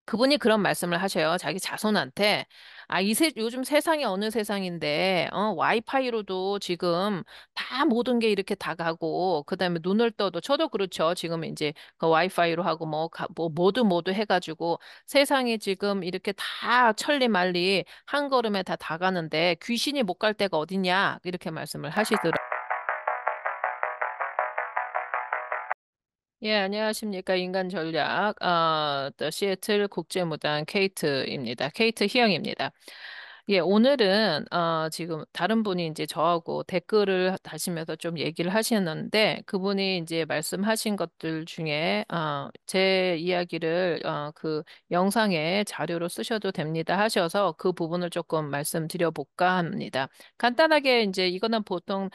그분이 그런 말씀을 하셔요. 자기 자손한테. 요즘 세상이 어느 세상인데, 와이파이로도 지금 다 모든 게 이렇게 다 가고, 그 다음에 눈을 떠도, 저도 그렇죠. 지금 이제 그 와이파이로 하고 모두 해가지고 세상이 지금 이렇게 다 천리말리 한 걸음에 다 가는데 귀신이 못 갈 데가 어딨냐? 이렇게 말씀을 하시더라고요. 예, 안녕하십니까. 인간 전략, 또 시애틀 국제무당 케이트입니다. 케이트 희영입니다. 예, 오늘은, 지금 다른 분이 이제 저하고 댓글을 다시면서 좀 얘기를 하시는데, 그분이 이제 말씀하신 것들 중에, 제 이야기를, 그 영상에 자료로 쓰셔도 됩니다 하셔서 그 부분을 조금 말씀드려볼까 합니다. 간단하게 이제 이거는 보통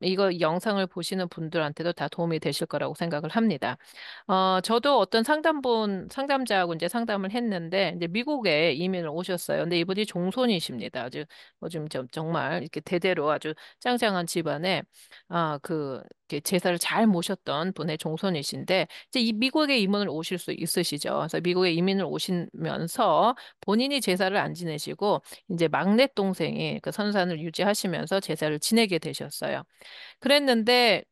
이거 영상을 보시는 분들한테도 다 도움이 되실 거라고 생각을 합니다. 저도 어떤 상담자하고 이제 상담을 했는데, 이제 미국에 이민을 오셨어요. 근데 이분이 종손이십니다. 아주 요즘 정말 이렇게 대대로 아주 짱짱한 집안에, 이렇게 제사를 잘 모셨던 분의 종손이신데, 이제 이 미국에 이민을 오실 수 있으시죠. 그래서 미국에 이민을 오시면서 본인이 제사를 안 지내시고, 이제 막내 동생이 그 선산을 유지하시면서 제사를 지내게 되셨어요. 그랬는데,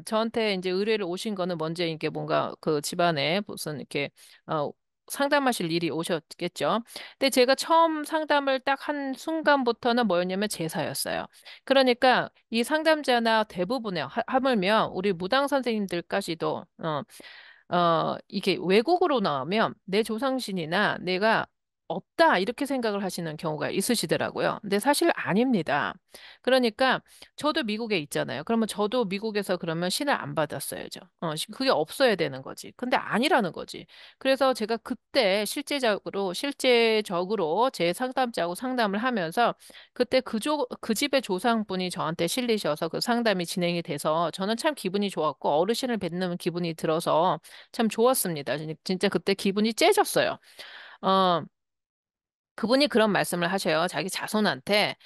저한테 이제 의뢰를 오신 거는 먼저 이게 뭔가 그 집안에 무슨 이렇게, 상담하실 일이 오셨겠죠. 근데 제가 처음 상담을 딱 한 순간부터는 뭐였냐면 제사였어요. 그러니까 이 상담자나 대부분의, 하물며 우리 무당 선생님들까지도, 이게 외국으로 나오면 내 조상신이나 내가 없다, 이렇게 생각을 하시는 경우가 있으시더라고요. 근데 사실 아닙니다. 그러니까 저도 미국에 있잖아요. 그러면 저도 미국에서 그러면 신을 안 받았어야죠. 그게 없어야 되는 거지. 근데 아니라는 거지. 그래서 제가 그때 실제적으로 제 상담자하고 상담을 하면서 그때 그 집의 조상분이 저한테 실리셔서 그 상담이 진행이 돼서 저는 참 기분이 좋았고 어르신을 뵙는 기분이 들어서 참 좋았습니다. 진짜 그때 기분이 째졌어요. 어, 그분이 그런 말씀을 하셔요. 자기 자손한테.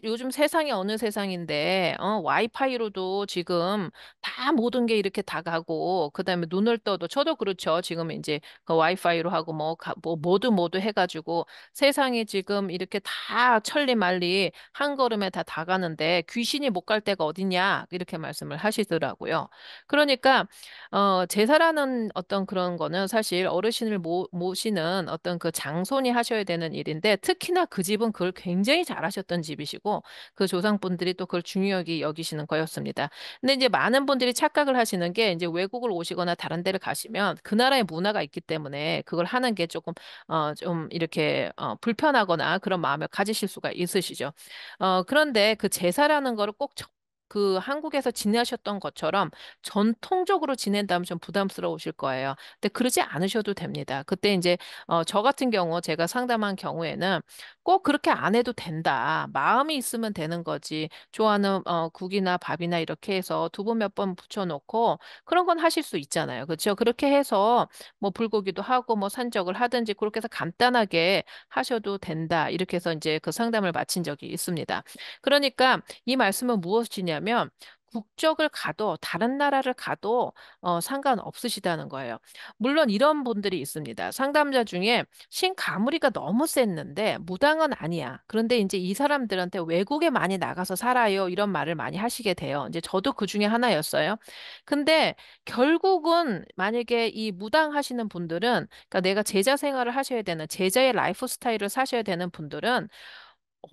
요즘 세상이 어느 세상인데, 와이파이로도 지금 다 모든 게 이렇게 다 가고, 그 다음에 눈을 떠도, 저도 그렇죠. 지금 이제 그 와이파이로 하고 모두 해가지고 세상이 지금 이렇게 다 천리말리 한 걸음에 다 가는데 귀신이 못 갈 데가 어딨냐? 이렇게 말씀을 하시더라고요. 그러니까 제사라는 어떤 그런 거는 사실 어르신을 모시는 어떤 그 장손이 하셔야 되는 일인데 특히나 그 집은 그걸 굉장히 잘하셨던 집이시고 그 조상분들이 또 그걸 중요하게 여기시는 거였습니다. 근데 이제 많은 분들이 착각을 하시는 게 이제 외국을 오시거나 다른 데를 가시면 그 나라의 문화가 있기 때문에 그걸 하는 게 조금 좀 이렇게 불편하거나 그런 마음을 가지실 수가 있으시죠. 그런데 그 제사라는 거를 꼭 그 한국에서 지내셨던 것처럼 전통적으로 지낸다면 좀 부담스러우실 거예요. 근데 그러지 않으셔도 됩니다. 그때 이제 저 같은 경우 제가 상담한 경우에는 꼭 그렇게 안 해도 된다. 마음이 있으면 되는 거지. 좋아하는 국이나 밥이나 이렇게 해서 두부 몇 번 부쳐놓고 그런 건 하실 수 있잖아요. 그렇죠? 그렇게 해서 뭐 불고기도 하고 뭐 산적을 하든지 그렇게 해서 간단하게 하셔도 된다. 이렇게 해서 이제 그 상담을 마친 적이 있습니다. 그러니까 이 말씀은 무엇이냐면 국적을 가도 다른 나라를 가도 상관없으시다는 거예요. 물론 이런 분들이 있습니다. 상담자 중에 신가무리가 너무 셌는데 무당은 아니야. 그런데 이제 이 사람들한테 외국에 많이 나가서 살아요. 이런 말을 많이 하시게 돼요. 이제 저도 그 중에 하나였어요. 근데 결국은 만약에 이 무당 하시는 분들은 그러니까 내가 제자 생활을 하셔야 되는 제자의 라이프 스타일을 사셔야 되는 분들은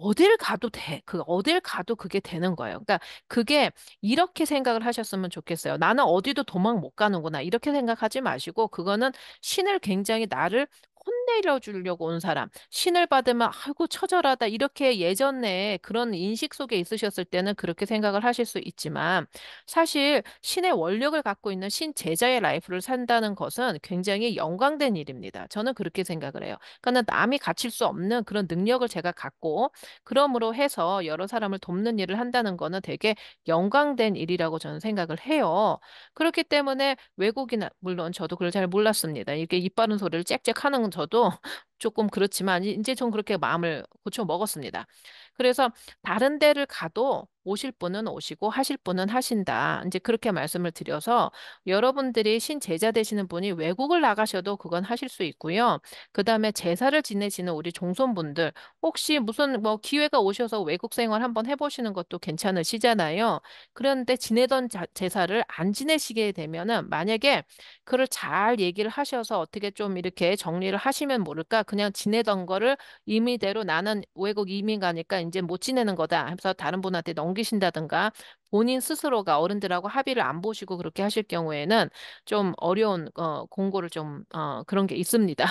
어딜 가도 돼. 어딜 가도 그게 되는 거예요. 그러니까 그게 이렇게 생각을 하셨으면 좋겠어요. 나는 어디도 도망 못 가는구나. 이렇게 생각하지 마시고 그거는 신을 굉장히 나를 혼내려 주려고 온 사람. 신을 받으면 아이고 처절하다. 이렇게 예전에 그런 인식 속에 있으셨을 때는 그렇게 생각을 하실 수 있지만 사실 신의 원력을 갖고 있는 신 제자의 라이프를 산다는 것은 굉장히 영광된 일입니다. 저는 그렇게 생각을 해요. 그러니까 남이 갖출 수 없는 그런 능력을 제가 갖고 그러므로 해서 여러 사람을 돕는 일을 한다는 거는 되게 영광된 일이라고 저는 생각을 해요. 그렇기 때문에 외국이나, 물론 저도 그걸 잘 몰랐습니다. 이렇게 입 바른 소리를 짹짹 하는 저도 조금 그렇지만, 이제 전 그렇게 마음을 고쳐 먹었습니다. 그래서 다른 데를 가도 오실 분은 오시고 하실 분은 하신다. 이제 그렇게 말씀을 드려서 여러분들이 신제자 되시는 분이 외국을 나가셔도 그건 하실 수 있고요. 그다음에 제사를 지내시는 우리 종손분들 혹시 무슨 뭐 기회가 오셔서 외국 생활 한번 해보시는 것도 괜찮으시잖아요. 그런데 지내던 제사를 안 지내시게 되면은 만약에 그를 잘 얘기를 하셔서 어떻게 좀 이렇게 정리를 하시면 모를까 그냥 지내던 거를 임의대로 나는 외국 이민 가니까 이제 못 지내는 거다 해서 다른 분한테 넘기신다든가 본인 스스로가 어른들하고 합의를 안 보시고 그렇게 하실 경우에는 좀 어려운 공고를 좀 그런 게 있습니다.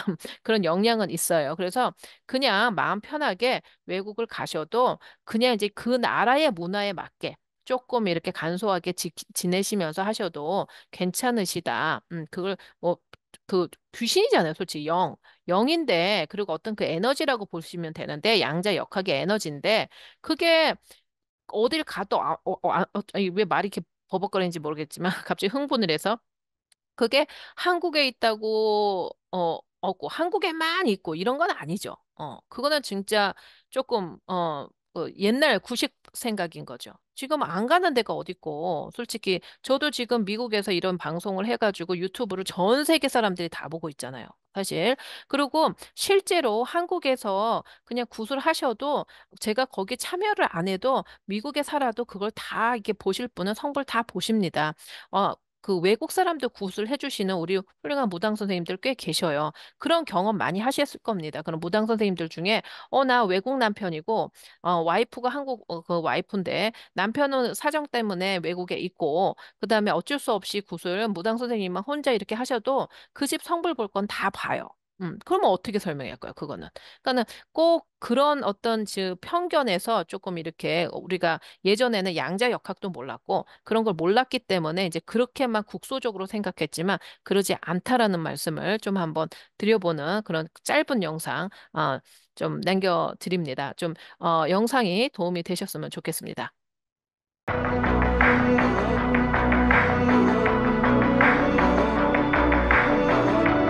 그런 영향은 있어요. 그래서 그냥 마음 편하게 외국을 가셔도 그냥 이제 그 나라의 문화에 맞게 조금 이렇게 간소하게 지내시면서 하셔도 괜찮으시다. 그걸 뭐 그 귀신이잖아요, 솔직히 영. 영인데 그리고 어떤 그 에너지라고 보시면 되는데 양자 역학의 에너지인데 그게 어딜 가도 아니, 왜 말이 이렇게 버벅거리는지 모르겠지만 갑자기 흥분을 해서 그게 한국에 있다고 없고 한국에만 있고 이런 건 아니죠. 그거는 진짜 조금 옛날 구식 생각인 거죠. 지금 안 가는 데가 어딨고 솔직히 저도 지금 미국에서 이런 방송을 해가지고 유튜브를 전 세계 사람들이 다 보고 있잖아요. 사실. 그리고 실제로 한국에서 그냥 구술하셔도 제가 거기 참여를 안 해도 미국에 살아도 그걸 다 이렇게 보실 분은 성불 다 보십니다. 그 외국 사람들 굿을 해주시는 우리 훌륭한 무당 선생님들 꽤 계셔요. 그런 경험 많이 하셨을 겁니다. 그런 무당 선생님들 중에, 나 외국 남편이고, 와이프가 한국, 그 와이프인데, 남편은 사정 때문에 외국에 있고, 그 다음에 어쩔 수 없이 굿을 무당 선생님만 혼자 이렇게 하셔도 그 집 성불 볼 건 다 봐요. 그러면 어떻게 설명할까요, 그거는? 그러니까는 꼭 그런 어떤 편견에서 조금 이렇게 우리가 예전에는 양자 역학도 몰랐고 그런 걸 몰랐기 때문에 이제 그렇게만 국소적으로 생각했지만 그러지 않다라는 말씀을 좀 한번 드려보는 그런 짧은 영상 좀 남겨드립니다. 좀 영상이 도움이 되셨으면 좋겠습니다.